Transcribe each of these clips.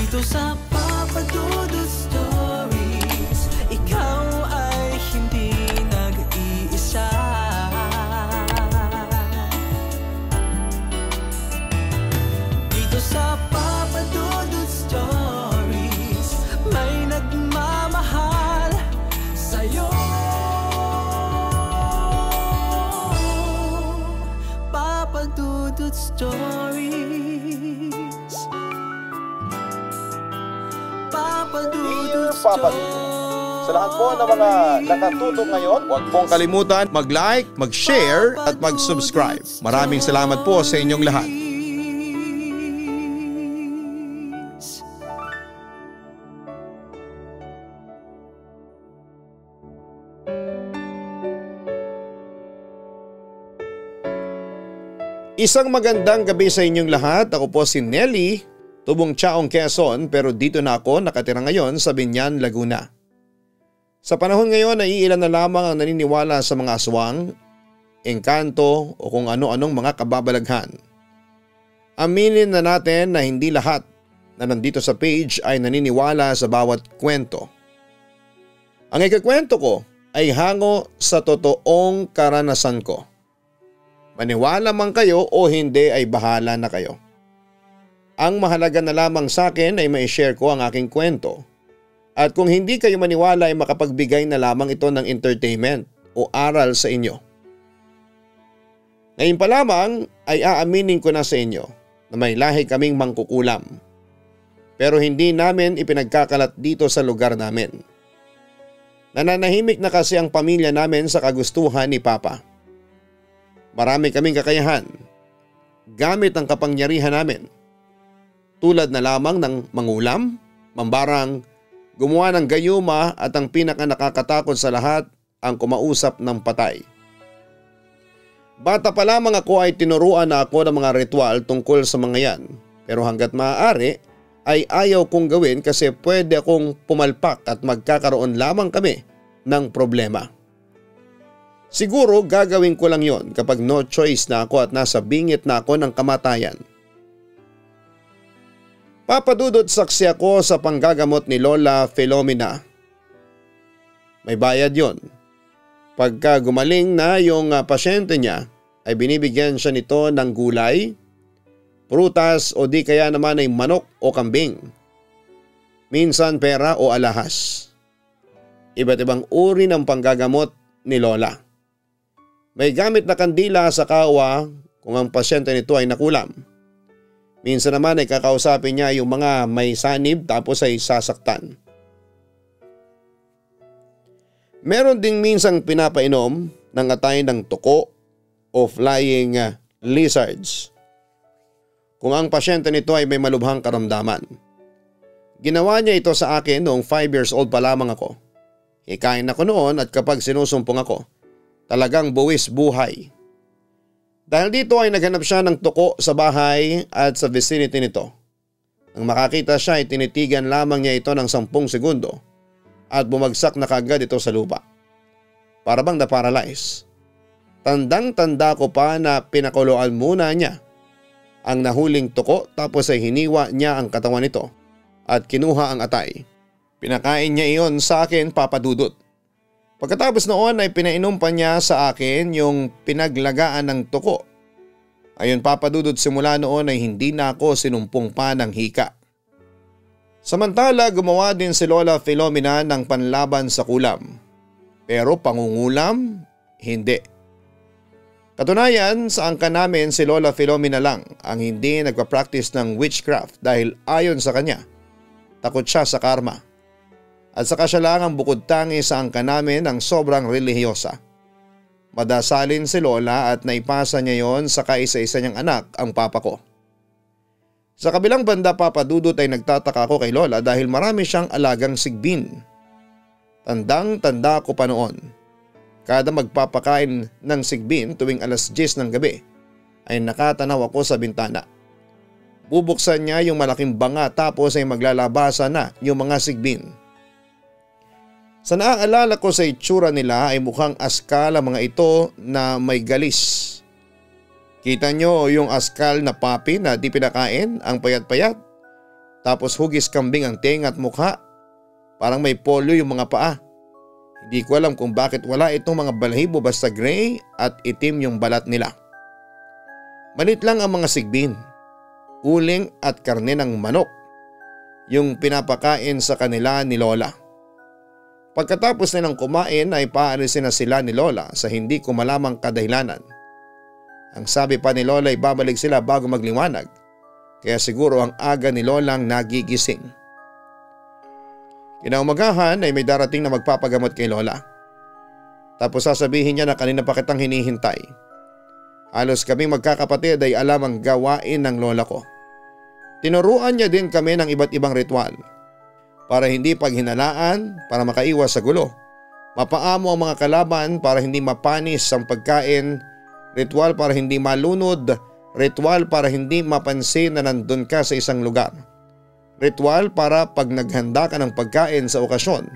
Dito sa Papa Dudut Stories, ikaw ay hindi nag-iisa. Dito sa Papa Dudut Stories, may nagmamahal sa'yo. Papa Dudut Stories. Papa Dudut Stories. Sa lahat po ng mga nakatutok ngayon, huwag pong kalimutan mag-like, mag-share at mag-subscribe. Maraming salamat po sa inyong lahat. Isang magandang gabi sa inyong lahat. Ako po si Nelly, tubong Chaong Quezon, pero dito na ako nakatira ngayon sa Biñan, Laguna. Sa panahon ngayon ay ilan na lamang ang naniniwala sa mga aswang, engkanto o kung ano-anong mga kababalaghan. Aminin na natin na hindi lahat na nandito sa page ay naniniwala sa bawat kwento. Ang ikakwento ko ay hango sa totoong karanasan ko. Maniwala man kayo o hindi ay bahala na kayo. Ang mahalaga na lamang sa akin ay ma-share ko ang aking kwento. At kung hindi kayo maniwala ay makapagbigay na lamang ito ng entertainment o aral sa inyo. Ngayon pa lamang ay aaminin ko na sa inyo na may lahi kaming mangkukulam. Pero hindi namin ipinagkakalat dito sa lugar namin. Nananahimik na kasi ang pamilya namin sa kagustuhan ni Papa. Marami kaming kakayahan gamit ang kapangyarihan namin. Tulad na lamang ng mangulam, mambarang, gumawa ng gayuma at ang pinaka nakakatakot sa lahat, ang kumausap ng patay. Bata pa lamang ako ay tinuruan na ako ng mga ritual tungkol sa mga yan, pero hanggat maaari ay ayaw kong gawin kasi pwede akong pumalpak at magkakaroon lamang kami ng problema. Siguro gagawin ko lang yon kapag no choice na ako at nasa bingit na ako ng kamatayan. Papadudot saksi ako sa panggagamot ni Lola Filomena. May bayad yon. Pagka gumaling na yung pasyente niya ay binibigyan siya nito ng gulay, prutas o di kaya naman ay manok o kambing. Minsan pera o alahas. Iba't ibang uri ng panggagamot ni Lola. May gamit na kandila sa kawa kung ang pasyente nito ay nakulam. Minsan naman ay kakausapin niya yung mga may sanib tapos ay sasaktan. Meron ding minsang pinapainom ng atay ng tuko o flying lizards kung ang pasyente nito ay may malubhang karamdaman. Ginawa niya ito sa akin noong 5 years old pa lamang ako. Hikain ako noon at kapag sinusumpong ako, talagang buwis buhay. Dahil dito ay naghanap siya ng tuko sa bahay at sa vicinity nito. Nang makakita siya ay tinitigan lamang niya ito ng 10 segundo at bumagsak na kagad ito sa lupa. Para bang na-paralyze. Tandang-tanda ko pa na pinakuloan muna niya ang nahuling tuko tapos ay hiniwa niya ang katawan nito at kinuha ang atay. Pinakain niya iyon sa akin, Papadudot. Pagkatapos noon ay pinainom pa niya sa akin yung pinaglagaan ng tuko. Ayon Papadudot, simula noon ay hindi na ako sinumpong pa ng hika. Samantala gumawa din si Lola Filomena ng panlaban sa kulam. Pero pangungulam, hindi. Katunayan sa angka namin si Lola Filomena lang ang hindi nagpa-practice ng witchcraft dahil ayon sa kanya, takot siya sa karma. At saka siya lang ang bukod tangi sa angka namin ang sobrang relihiyosa. Madasalin si Lola at naipasa niya yon sa kaisa-isa niyang anak, ang papa ko. Sa kabilang banda, Papadudot, ay nagtataka ako kay Lola dahil marami siyang alagang sigbin. Tandang-tanda ko pa noon. Kada magpapakain ng sigbin tuwing alas 10 ng gabi ay nakatanaw ako sa bintana. Bubuksan niya yung malaking banga tapos ay maglalabasan na yung mga sigbin. Sa naaalala ko sa itsura nila ay mukhang askal ang mga ito na may galis. Kita nyo yung askal na papi na di pinakain, ang payat-payat? Tapos hugis kambing ang tenga at mukha. Parang may polio yung mga paa. Hindi ko alam kung bakit wala itong mga balahibo basta gray at itim yung balat nila. Malit lang ang mga sigbin, uling at karne ng manok yung pinapakain sa kanila ni Lola. Pagkatapos nilang kumain ay paalisin na sila ni Lola sa hindi ko malamang kadahilanan. Ang sabi pa ni Lola ay babalik sila bago magliwanag, kaya siguro ang aga ni Lolang nagigising. Kinaumagahan ay may darating na magpapagamot kay Lola. Tapos sasabihin niya na kanina pa kitang hinihintay. Halos kaming magkakapatid ay alam ang gawain ng lola ko. Tinuruan niya din kami ng iba't ibang ritual para hindi paghinalaan, para makaiwas sa gulo. Mapaamo ang mga kalaban para hindi mapanis ang pagkain, ritual para hindi malunod, ritual para hindi mapansin na nandun ka sa isang lugar. Ritual para pag naghanda ka ng pagkain sa okasyon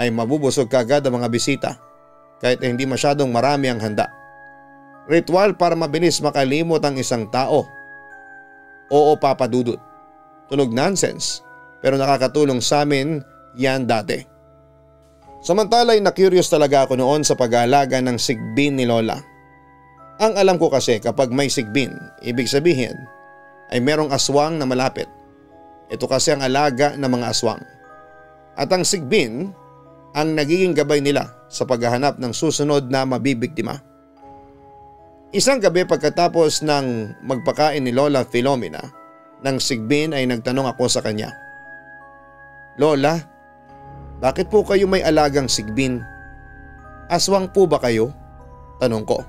ay mabubusog kagad ang mga bisita kahit hindi masyadong marami ang handa. Ritual para mabilis makalimot ang isang tao. Oo, Papa Dudut. Tunog nonsense pero nakakatulong sa amin yan dati. Samantala'y na-curious talaga ako noon sa pag-aalaga ng sigbin ni Lola. Ang alam ko kasi kapag may sigbin, ibig sabihin ay merong aswang na malapit. Ito kasi ang alaga ng mga aswang. At ang sigbin ang nagiging gabay nila sa paghahanap ng susunod na mabibiktima. Isang gabi pagkatapos ng magpakain ni Lola Filomena ng sigbin ay nagtanong ako sa kanya. Lola, bakit po kayo may alagang sigbin? Aswang po ba kayo? Tanong ko.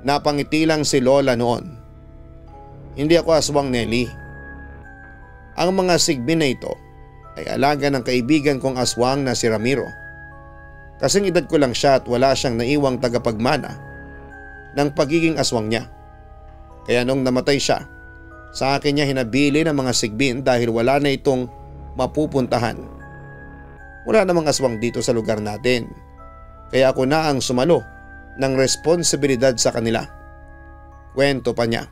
Napangiti lang si Lola noon. Hindi ako aswang, Nelly. Ang mga sigbin na ito ay alaga ng kaibigan kong aswang na si Ramiro. Kasing edad ko lang siya at wala siyang naiwang tagapagmana ng pagiging aswang niya. Kaya nung namatay siya, sa akin niya hinabili ng mga sigbin dahil wala na itong mapupuntahan. Wala namang aswang dito sa lugar natin. Kaya ako na ang sumalo ng responsibilidad sa kanila. Kwento pa niya.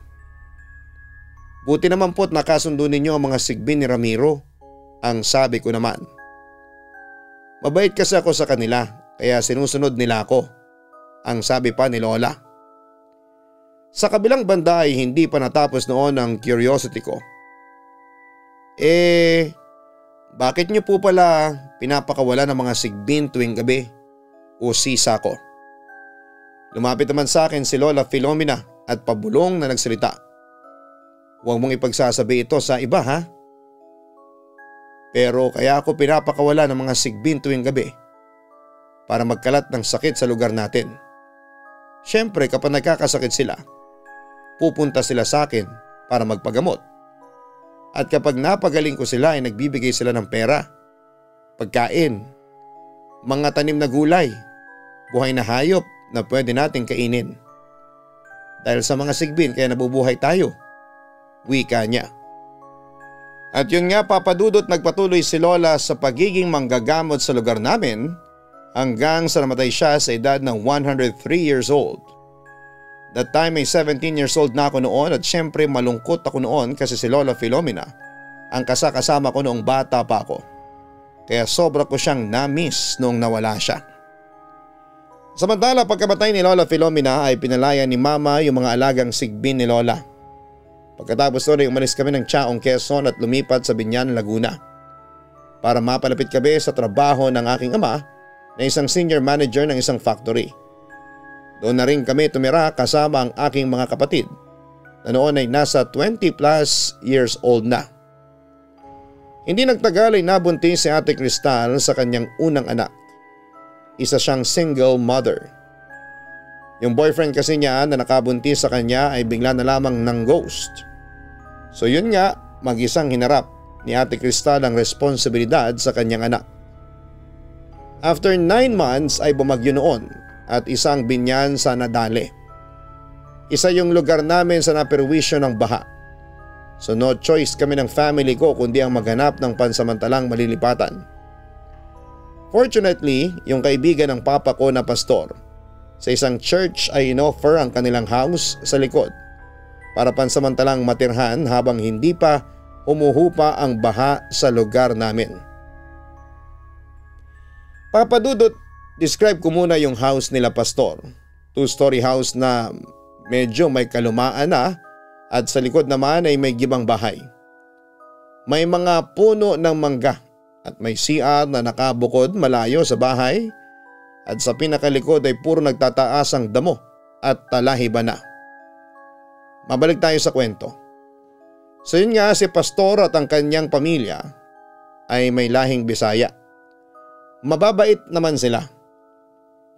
Buti naman po't nakasundo ninyo ang mga sigbin ni Ramiro, ang sabi ko naman. Mabait kasi ako sa kanila kaya sinusunod nila ako, ang sabi pa ni Lola. Sa kabilang banda ay hindi pa natapos noon ang curiosity ko. Bakit niyo po pala pinapakawala ng mga sigbin tuwing gabi o sisa ko? Lumapit naman sa akin si Lola Filomena at pabulong na nagsalita. Huwag mong ipagsasabi ito sa iba, ha? Pero kaya ako pinapakawala ng mga sigbin tuwing gabi para magkalat ng sakit sa lugar natin. Siyempre kapag nagkakasakit sila, pupunta sila sa akin para magpagamot. At kapag napagaling ko sila ay nagbibigay sila ng pera, pagkain, mga tanim na gulay, buhay na hayop na pwede nating kainin. Dahil sa mga sigbin kaya nabubuhay tayo, wika niya. At yun nga Papa Dudut, nagpatuloy si Lola sa pagiging manggagamot sa lugar namin hanggang sa namatay siya sa edad ng 103 years old. That time ay 17 years old na ako noon at syempre malungkot ako noon kasi si Lola Filomena ang kasama ko noong bata pa ako. Kaya sobra ko siyang na-miss noong nawala siya. Samantala pagkamatay ni Lola Filomena ay pinalaya ni Mama yung mga alagang sigbin ni Lola. Pagkatapos noon ay umalis kami ng Chaong, Quezon at lumipat sa Binyan, Laguna para mapalapit kami sa trabaho ng aking ama na isang senior manager ng isang factory. Doon na rin kami tumira kasama ang aking mga kapatid na noon ay nasa 20 plus years old na. Hindi nagtagal ay nabuntis si Ate Cristal sa kanyang unang anak. Isa siyang single mother. Yung boyfriend kasi niya na nakabuntis sa kanya ay bigla na lamang ng ghost. So yun nga, mag-isang hinarap ni Ate Cristal ang responsibilidad sa kanyang anak. After 9 months ay bumagyo noon at isang Binyan sa Nadale. Isa yung lugar namin sa naperwisyo ng baha. So no choice kami ng family ko kundi ang maghanap ng pansamantalang malilipatan. Fortunately, yung kaibigan ng papa ko na pastor sa isang church ay inoffer ang kanilang house sa likod para pansamantalang matirhan habang hindi pa humuhupa ang baha sa lugar namin. Papa Dudut, describe ko muna yung house nila Pastor. 2-story house na medyo may kalumaan na at sa likod naman ay may gibang bahay. May mga puno ng mangga at may CR na nakabukod malayo sa bahay at sa pinakalikod ay puro nagtataas ang damo at talahiban na. Mabalik tayo sa kwento. So yun nga, si Pastor at ang kanyang pamilya ay may lahing Bisaya. Mababait naman sila.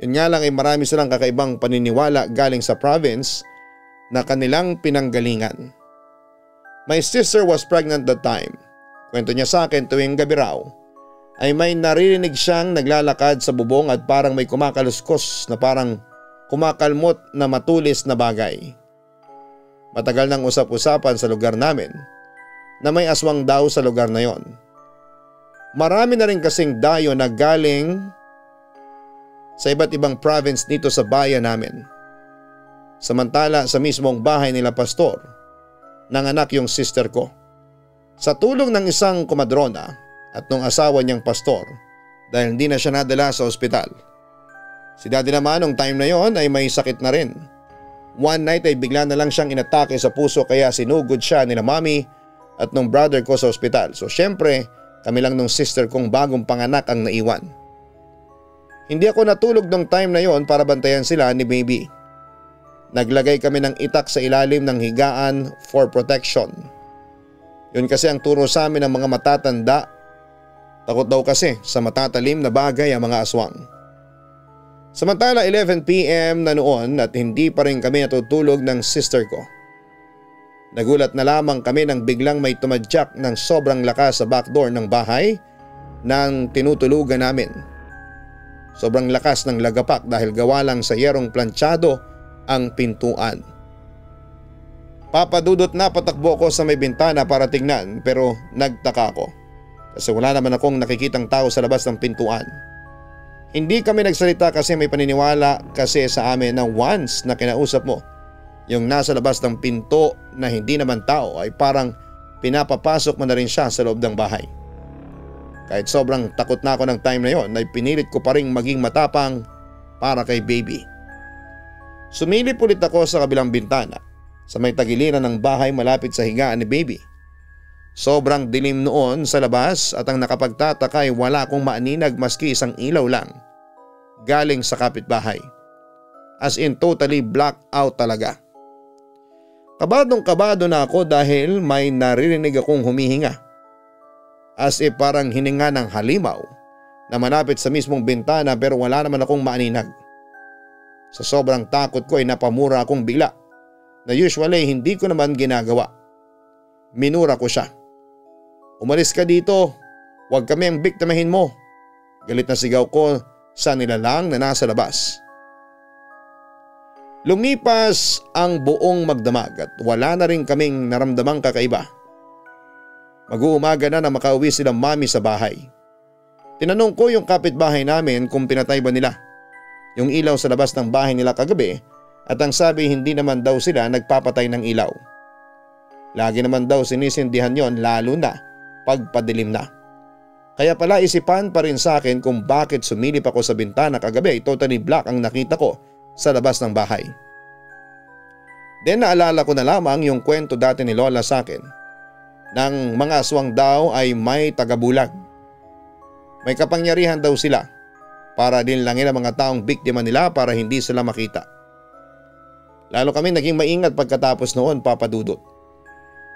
Yun nga lang ay marami silang kakaibang paniniwala galing sa province na kanilang pinanggalingan. My sister was pregnant that time. Kwento niya sa akin tuwing gabi raw ay may naririnig siyang naglalakad sa bubong at parang may kumakaluskos na parang kumakalmot na matulis na bagay. Matagal nang usap-usapan sa lugar namin na may aswang daw sa lugar na yon. Marami na rin kasing dayo na galing sa iba't ibang province dito sa bayan namin. Samantala sa mismong bahay nila Pastor, nanganak yung sister ko. Sa tulong ng isang komadrona at nung asawa niyang pastor dahil hindi na siya nadala sa ospital. Si daddy naman nung time na yon ay may sakit na rin. One night ay bigla na lang siyang inatake sa puso kaya sinugod siya nila mami at nung brother ko sa ospital. So syempre kami lang nung sister kong bagong panganak ang naiwan. Hindi ako natulog nung time na yon para bantayan sila ni baby. Naglagay kami ng itak sa ilalim ng higaan for protection. Yun kasi ang turo sa amin ng mga matatanda. Takot daw kasi sa matatalim na bagay ang mga aswang. Samantala 11 PM na noon at hindi pa rin kami natutulog ng sister ko. Nagulat na lamang kami nang biglang may tumadyak ng sobrang lakas sa backdoor ng bahay ng tinutulugan namin. Sobrang lakas ng lagapak dahil gawa lang sa yerong planchado ang pintuan. Papadudot na patakbo ko sa may bintana para tingnan pero nagtaka ko kasi wala naman akong nakikitang tao sa labas ng pintuan. Hindi kami nagsalita kasi may paniniwala kasi sa amin na once na kinausap mo yung nasa labas ng pinto na hindi naman tao ay parang pinapapasok mo na rin siya sa loob ng bahay. Kahit sobrang takot na ako ng time na yon ay pinilit ko pa rin maging matapang para kay baby. Sumilip ulit ako sa kabilang bintana sa may tagiliran ng bahay malapit sa higaan ni baby. Sobrang dilim noon sa labas at ang nakapagtataka ay wala akong maaninag maski isang ilaw lang galing sa kapitbahay. As in totally black out talaga. Kabadong kabado na ako dahil may naririnig akong humihinga. As if parang hininga ng halimaw na malapit sa mismong bintana pero wala naman akong maaninag. Sa sobrang takot ko ay napamura akong bigla na usually hindi ko naman ginagawa. Minura ko siya. Umalis ka dito, huwag kami ang biktimahin mo. Galit na sigaw ko sa nilalang na nasa labas. Lumipas ang buong magdamag at wala na rin kaming naramdamang kakaiba. Mag-uumaga na makauwi silang mami sa bahay. Tinanong ko yung kapitbahay namin kung pinatay ba nila yung ilaw sa labas ng bahay nila kagabi at ang sabi hindi naman daw sila nagpapatay ng ilaw. Lagi naman daw sinisindihan yon lalo na pagpadilim na. Kaya pala isipan pa rin sa akin kung bakit sumilip ako sa bintana kagabi, totally black ang nakita ko sa labas ng bahay. Then naalala ko na lamang yung kwento dati ni Lola sa akin ng mga aswang daw ay may tagabulag. May kapangyarihan daw sila para din langin ang mga taong biktima nila para hindi sila makita. Lalo kami naging maingat pagkatapos noon, Papa Dudut.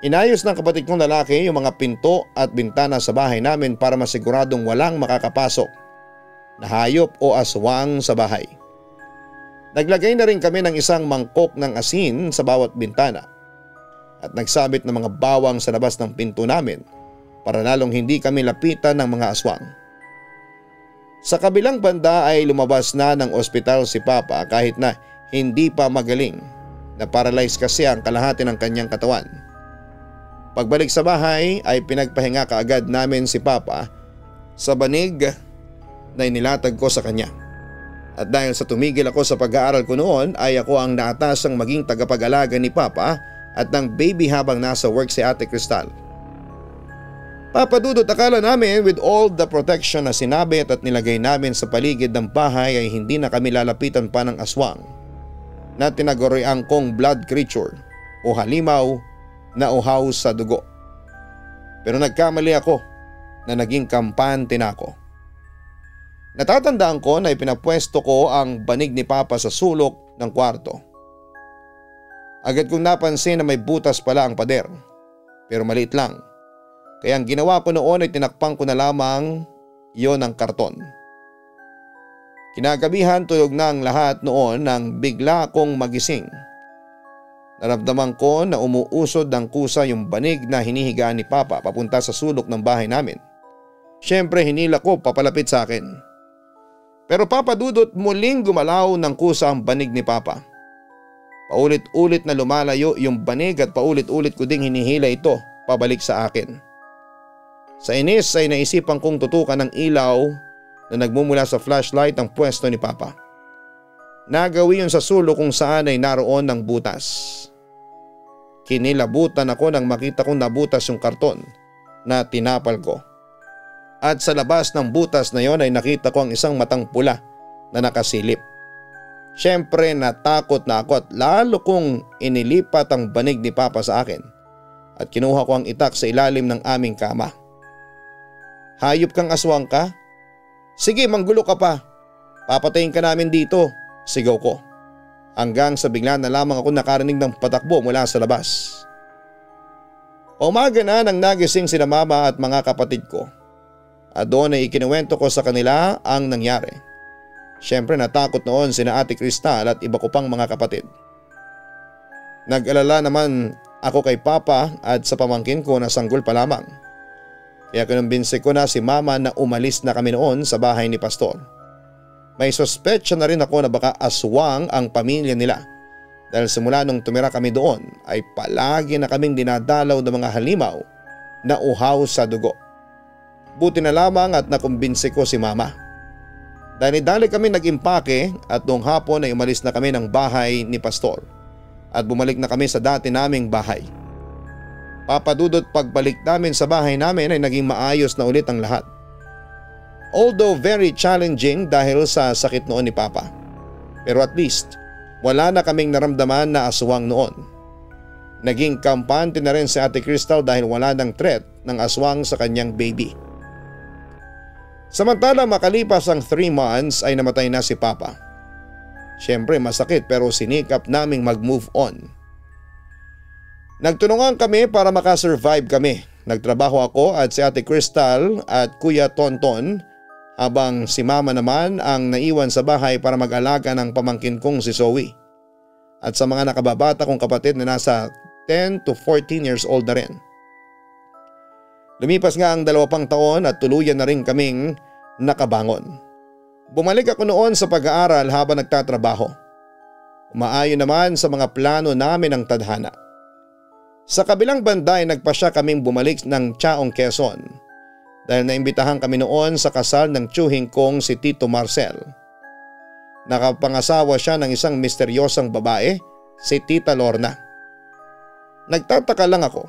Inayos ng kapatid kong lalaki yung mga pinto at bintana sa bahay namin para masiguradong walang makakapasok na hayop o aswang sa bahay. Naglagay na rin kami ng isang mangkok ng asin sa bawat bintana at nagsabit ng mga bawang sa labas ng pinto namin para lalong hindi kami lapitan ng mga aswang. Sa kabilang banda ay lumabas na ng ospital si Papa kahit na hindi pa magaling, na paralyzed kasi ang kalahati ng kanyang katawan. Pagbalik sa bahay ay pinagpahinga kaagad namin si Papa sa banig na inilatag ko sa kanya. At dahil sa tumigil ako sa pag-aaral ko noon ay ako ang naatasang maging tagapag-alaga ni Papa at ng baby habang nasa work si Ate Cristal. Papa Dudut, akala namin with all the protection na sinabit at nilagay namin sa paligid ng bahay ay hindi na kami lalapitan pa ng aswang na tinaguriang kong blood creature o halimaw na uhaw sa dugo. Pero nagkamali ako na naging kampante na ako. Natatandaan ko na ipinapwesto ko ang banig ni Papa sa sulok ng kwarto. Agad kong napansin na may butas pala ang pader, pero maliit lang. Kaya ang ginawa ko noon ay tinakpan ko na lamang iyon ng karton. Kinagabihan tulog na ang lahat noon nang bigla akong magising. Naramdaman ko na umuusod ng kusa yung banig na hinihigaan ni Papa papunta sa sulok ng bahay namin. Siyempre hinila ko papalapit sa akin. Pero Papa Dudut, muling gumalaw ng kusa ang banig ni Papa. Paulit-ulit na lumalayo yung banig at paulit-ulit ko ding hinihila ito pabalik sa akin. Sa inis ay naisipan kong tutukan ng ilaw na nagmumula sa flashlight ang pwesto ni Papa. Nagawi yun sa sulok kung saan ay naroon ng butas. Kinilabutan ako nang makita kong nabutas yung karton na tinapal ko. At sa labas ng butas na yon ay nakita ko ang isang matang pula na nakasilip. Siyempre natakot na ako at lalo kong inilipat ang banig ni Papa sa akin at kinuha ko ang itak sa ilalim ng aming kama. Hayop kang aswang ka? Sige, manggulo ka pa. Papatayin ka namin dito, sigaw ko. Hanggang sa bigla na lamang ako nakarinig ng patakbo mula sa labas. Umaga na nang nagising sina Mama at mga kapatid ko. At doon ay ikinuwento ko sa kanila ang nangyari. Siyempre natakot noon sina Ate Cristal at iba ko pang mga kapatid. Nag-alala naman ako kay Papa at sa pamangkin ko na sanggol pa lamang. Kaya kinumbinsi ko na si Mama na umalis na kami noon sa bahay ni Pastor. May suspetsya na rin ako na baka aswang ang pamilya nila dahil simula nung tumira kami doon ay palagi na kaming dinadalaw ng mga halimaw na uhaw sa dugo. Buti na lamang at nakumbinsi ko si Mama. Dali-dali kami nag-impake at noong hapon ay umalis na kami ng bahay ni Pastor at bumalik na kami sa dati naming bahay. Papa Dudut, pagbalik namin sa bahay namin ay naging maayos na ulit ang lahat. Although very challenging dahil sa sakit noon ni Papa. Pero at least wala na kaming naramdaman na aswang noon. Naging kampante na rin si Ate Cristal dahil wala nang threat ng aswang sa kanyang baby. Samantala makalipas ang 3 months ay namatay na si Papa. Siyempre masakit pero sinikap naming mag-move on. Nagtulungan kami para makasurvive kami. Nagtrabaho ako at si Ate Cristal at Kuya Tonton habang si Mama naman ang naiwan sa bahay para mag-alaga ng pamangkin kong si Zoe. At sa mga nakababata kong kapatid na nasa 10 to 14 years old na rin. Lumipas nga ang 2 taon at tuluyan na rin kaming nakabangon. Bumalik ako noon sa pag-aaral habang nagtatrabaho. Umaayon naman sa mga plano namin ng tadhana. Sa kabilang banda ay nagpasya kaming bumalik ng Chaong Quezon dahil naimbitahan kami noon sa kasal ng tiyuhing kong si Tito Marcel. Nakapangasawa siya ng isang misteryosang babae, si Tita Lorna. Nagtataka lang ako,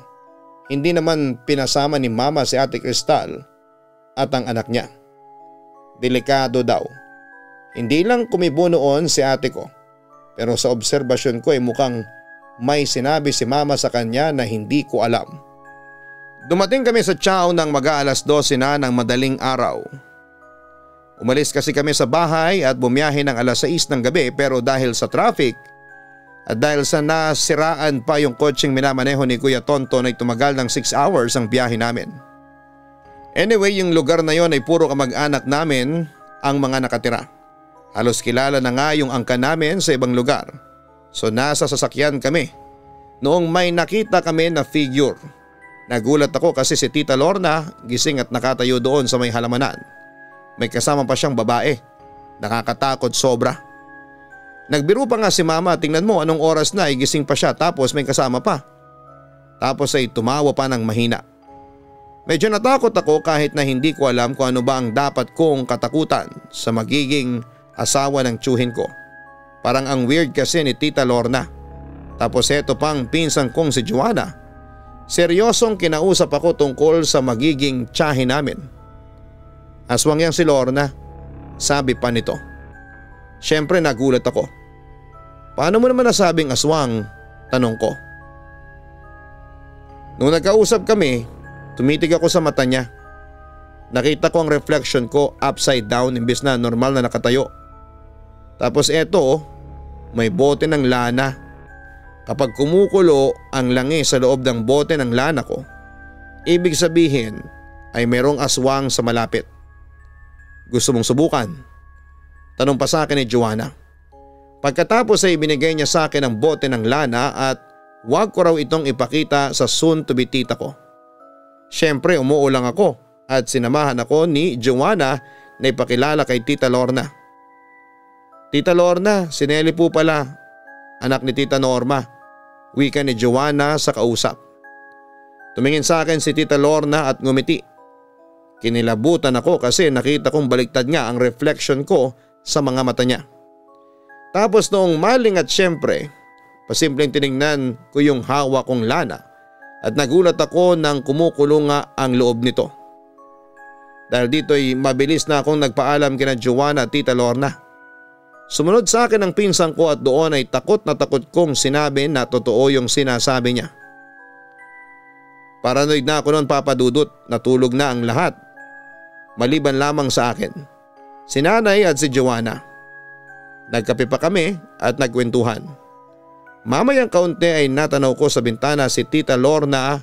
hindi naman pinasama ni Mama si Ate Cristal at ang anak niya. Delikado daw. Hindi lang kumibo noon si ate ko, pero sa obserbasyon ko ay mukhang may sinabi si Mama sa kanya na hindi ko alam. Dumating kami sa Chao ng mag-aalas 12 na ng madaling araw. Umalis kasi kami sa bahay at bumiyahe ng alas 6 ng gabi pero dahil sa traffic at dahil sa nasiraan pa yung kotseng minamaneho ni Kuya Tonton ay tumagal ng 6 hours ang biyahe namin. Anyway, yung lugar na yon ay puro kamag-anak namin ang mga nakatira. Halos kilala na nga yung angka namin sa ibang lugar. So nasa sasakyan kami noong may nakita kami na figure. Nagulat ako kasi si Tita Lorna gising at nakatayo doon sa may halamanan. May kasama pa siyang babae. Nakakatakot sobra. Nagbiro pa nga si Mama, tingnan mo anong oras na, gising pa siya tapos may kasama pa. Tapos ay tumawa pa ng mahina. Medyo natakot ako kahit na hindi ko alam kung ano ba ang dapat kong katakutan sa magiging asawa ng tiyuhin ko. Parang ang weird kasi ni Tita Lorna. Tapos eto pang pinsan kong si Joanna. Seryosong kinausap ako tungkol sa magiging tiyahin namin. Aswang yang si Lorna, sabi pa nito. Siyempre nagulat ako. Paano mo naman nasabing aswang? Tanong ko. Nung nagkausap kami, tumitig ako sa mata niya. Nakita ko ang reflection ko upside down imbes na normal na nakatayo. Tapos eto, may bote ng lana. Kapag kumukulo ang langis sa loob ng bote ng lana ko, ibig sabihin ay merong aswang sa malapit. Gusto mong subukan? Tanong pa sa akin ni Joanna. Pagkatapos ay binigay niya sa akin ang bote ng lana at wag ko raw itong ipakita sa soon to be tita ko. Siyempre umuulang ako at sinamahan ako ni Joanna na ipakilala kay Tita Lorna. Tita Lorna, si Nelly po pala, anak ni Tita Norma, wika ni Joanna sa kausap. Tumingin sa akin si Tita Lorna at ngumiti. Kinilabutan ako kasi nakita kong baliktad nga ang reflection ko sa mga mata niya. Tapos noong maling at syempre, pasimpleng tiningnan ko yung hawak kong lana at nagulat ako nang kumukulo nga ang loob nito. Dahil dito'y mabilis na akong nagpaalam kina Joanna at Tita Lorna. Sumunod sa akin ang pinsang ko at doon ay takot na takot kong sinabi na totoo yung sinasabi niya. Paranoid na ako noon, Papa Dudut, natulog na ang lahat. Maliban lamang sa akin, si Nanay at si Joanna. Nagkape pa kami at nagkwentuhan. Mamayang kaunti ay natanaw ko sa bintana si Tita Lorna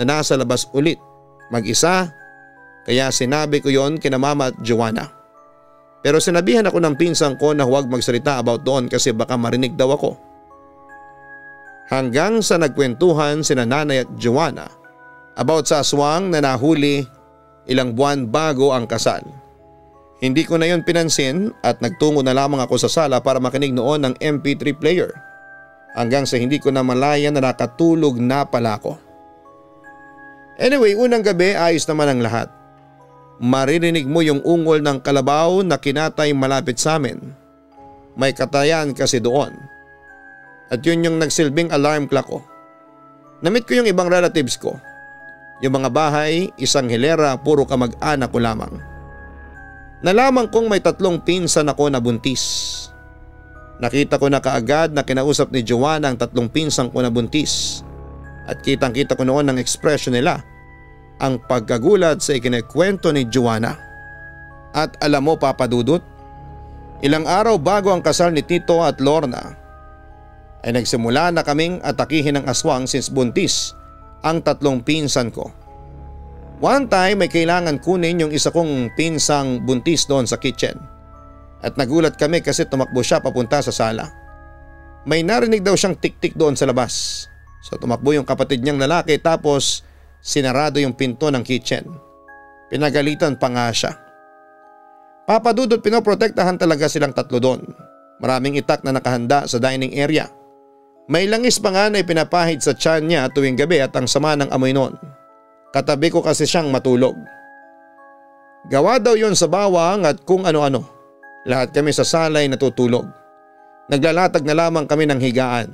na nasa labas ulit, mag-isa, kaya sinabi ko yon kina Mama at Joanna. Pero sinabihan ako ng pinsang ko na huwag magsalita about doon kasi baka marinig daw ako. Hanggang sa nagkwentuhan sina Nanay at Joanna about sa aswang na nahuli ilang buwan bago ang kasal. Hindi ko na yon pinansin at nagtungo na lamang ako sa sala para makinig noon ng MP3 player. Hanggang sa hindi ko na malaya na nakatulog na pala ako. Anyway, unang gabi ayos naman ang lahat. Maririnig mo yung ungol ng kalabaw na kinatay malapit sa amin. May katayan kasi doon. At yun yung nagsilbing alarm clock ko. Namit ko yung ibang relatives ko. Yung mga bahay, isang hilera, puro kamag-anak ko lamang. Nalaman kong may 3 pinsan ako na buntis. Nakita ko na kaagad na kinausap ni Joanna ang 3 pinsang ko na buntis. At kitang-kita ko noon ang ekspresyon nila, ang pagkagulat sa ikinikwento ni Joanna. At alam mo, Papa Dudut, ilang araw bago ang kasal ni Tito at Lorna, ay nagsimula na kaming atakihin ng aswang since buntis ang 3 pinsan ko. One time may kailangan kunin yung isa kong pinsang buntis doon sa kitchen. At nagulat kami kasi tumakbo siya papunta sa sala. May narinig daw siyang tik-tik doon sa labas. So tumakbo yung kapatid niyang lalaki tapos sinarado yung pinto ng kitchen. Pinagalitan pa nga siya. Papa Dudut, pinoprotektahan talaga silang 3 doon. Maraming itak na nakahanda sa dining area. May langis pa nga na ipinapahid sa tiyan niya tuwing gabi at ang sama ng amoy noon. Katabi ko kasi siyang matulog. Gawa daw yon sa bawang at kung ano-ano. Lahat kami sa salay natutulog. Naglalatag na lamang kami ng higaan.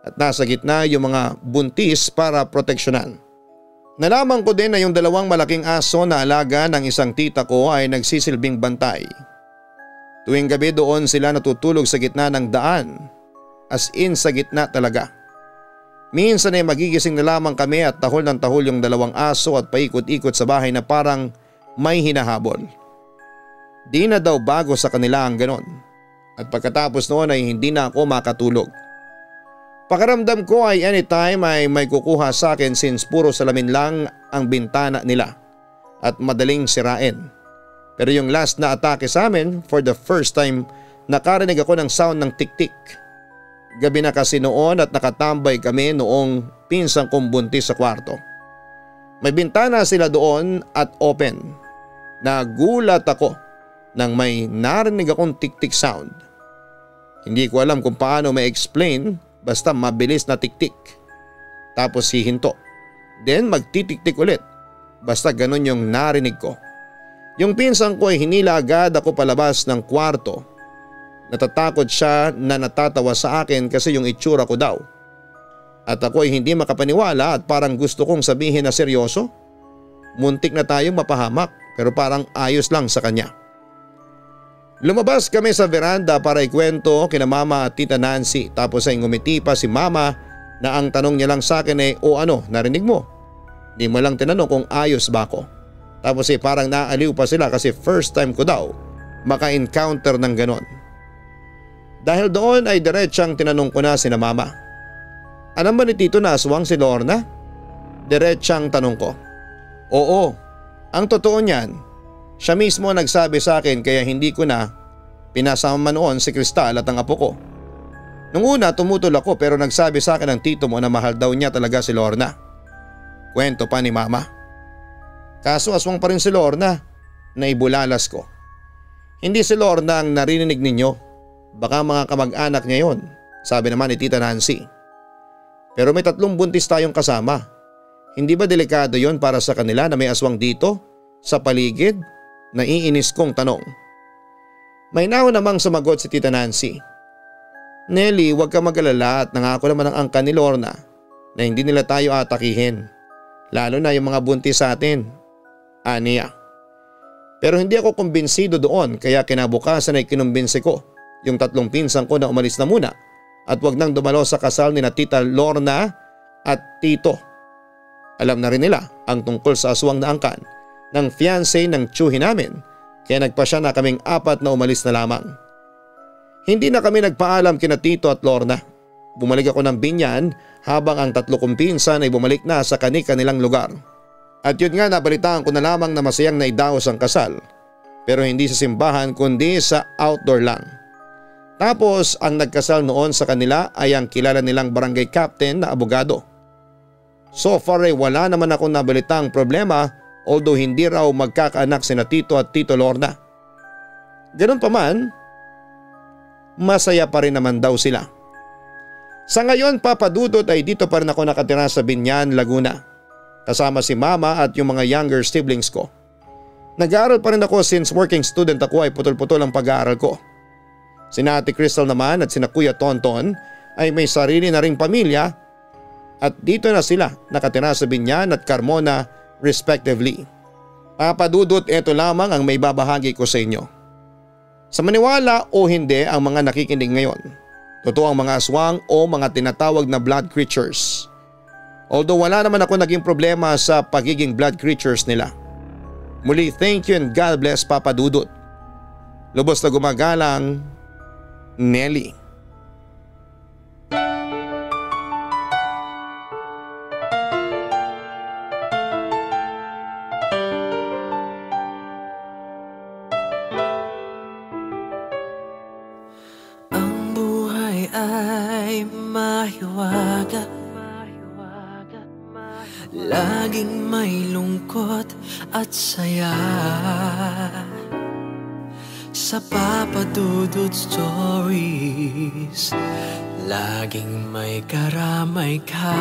At nasa gitna yung mga buntis para proteksyonan. Nalaman ko din na yung 2 malaking aso na alaga ng isang tita ko ay nagsisilbing bantay. Tuwing gabi doon sila natutulog sa gitna ng daan. As in sa gitna talaga. Minsan ay magigising na lamang kami at tahol ng tahol yung 2 aso at paikot-ikot sa bahay na parang may hinahabol. Di na daw bago sa kanila ang ganon. At pagkatapos noon ay hindi na ako makatulog. Pakiramdam ko ay anytime ay may kukuha sa akin since puro salamin lang ang bintana nila at madaling sirain. Pero yung last na atake sa amin, for the first time nakarinig ako ng sound ng tik-tik. Gabi na kasi noon at nakatambay kami noong pinsang kong buntis sa kwarto. May bintana sila doon at open. Nagulat ako nang may narinig akong tik-tik sound. Hindi ko alam kung paano ma-explain, basta mabilis na tik-tik. Tapos hihinto. Then magtitik-tik ulit. Basta ganun yung narinig ko. Yung pinsang ko ay hinila agad ako palabas ng kwarto. Natatakot siya na natatawa sa akin kasi yung itsura ko daw At ako ay hindi makapaniwala at parang gusto kong sabihin na seryoso. Muntik na tayong mapahamak pero parang ayos lang sa kanya. Lumabas kami sa veranda para ikwento kina mama at tita Nancy, tapos ay ngumiti pa si mama na ang tanong niya lang sa akin ay, "O ano, narinig mo? Di mo lang tinanong kung ayos ba ako?" Tapos ay parang naaliw pa sila kasi first time ko daw maka-encounter ng ganon. Dahil doon ay diretsang tinanong ko na sina mama, "Alam ba ni Tito na aswang si Lorna?" Diretsang tanong ko. "Oo, ang totoo niyan. Siya mismo nagsabi sa akin kaya hindi ko na pinasama noon si Cristal at ang apo ko. Nung una tumutol ako pero nagsabi sa akin ng tito mo na mahal daw niya talaga si Lorna." Kwento pa ni mama. "Kaso aswang pa rin si Lorna," naibulalas ko. "Hindi si Lorna ang narinig ninyo. Baka mga kamag-anak niya yon," sabi naman ni tita Nancy. "Pero may 3 buntis tayong kasama. Hindi ba delikado yon para sa kanila na may aswang dito sa paligid?" Naiinis kong tanong. May naon namang sumagot si tita Nancy. "Nelly, huwag ka mag-alala at nangako naman ang angkan ni Lorna na hindi nila tayo atakihin. Lalo na yung mga buntis sa atin," aniya. Pero hindi ako kumbinsido doon kaya kinabukasan ay kinumbinsi ko yung 3 pinsan ko na umalis na muna at wag nang dumalo sa kasal ni na tita Lorna at tito. Alam na rin nila ang tungkol sa aswang na angkan ng fiancé ng tiyuhin namin kaya nagpasya na kaming 4 na umalis na lamang. Hindi na kami nagpaalam kina Tito at Lorna. Bumalik ako ng Binyan habang ang 3 kong pinsan ay bumalik na sa kanilang lugar. At yun nga, nabalitaan ko na lamang na masayang naidaos ang kasal, pero hindi sa simbahan kundi sa outdoor lang. Tapos ang nagkasal noon sa kanila ay ang kilala nilang barangay captain na abogado. So far ay wala naman akong nabalitang problema, although hindi raw magkakaanak sina Tito at Tito Lorna. Ganun pa man, masaya pa rin naman daw sila. Sa ngayon, Papa Dudut, ay dito pa rin ako nakatira sa Binyan, Laguna. Kasama si mama at yung mga younger siblings ko. Nag-aaral pa rin ako since working student ako ay putol-putol ang pag-aaral ko. Sina Ate Crystal naman at sina Kuya Tonton ay may sarili na ring pamilya at dito na sila nakatira sa Binyan at Carmona respectively. Papa Dudut, ito lamang ang may babahagi ko sa inyo. Sa maniwala o hindi ang mga nakikinig ngayon, totoo ang mga aswang o mga tinatawag na blood creatures. Although wala naman ako naging problema sa pagiging blood creatures nila. Muli, thank you and God bless, Papa Dudut. Lubos na gumagalang, Nelly. Ang buhay ay mahiwaga, laging may lungkot at saya. Sa Papa Dudut Stories, laging may karamay ka.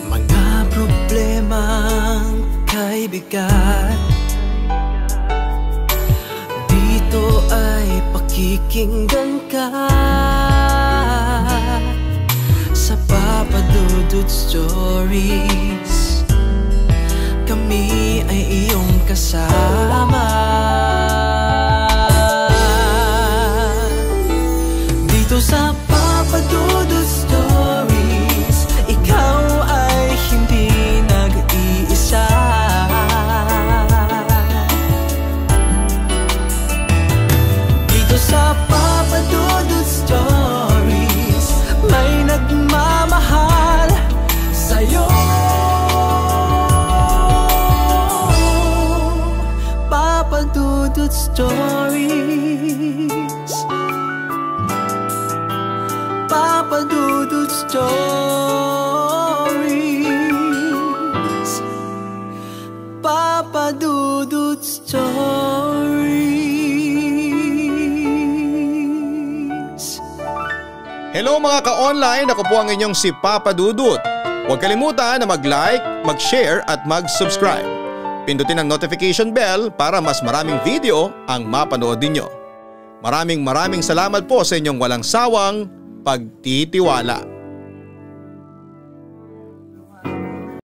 Mga problemang kaibigan, dito ay pakikinggan ka. Sa Papa Dudut Stories, kami ay iyong kasama. Dito sa Papa Dudut Stories, ikaw ay hindi nag-iisa. Dito sa Papa Dudut Stories, may nagmamahal sa'yo. Papa Dudut Stories, Papa Dudut Stories, Papa Dudut Stories. Hello mga ka-online, ako po ang inyong si Papa Dudut. Huwag kalimutan na mag-like, mag-share at mag-subscribe. Pindutin ang notification bell para mas maraming video ang mapanood ninyo. Maraming salamat po sa inyong walang sawang pagtitiwala.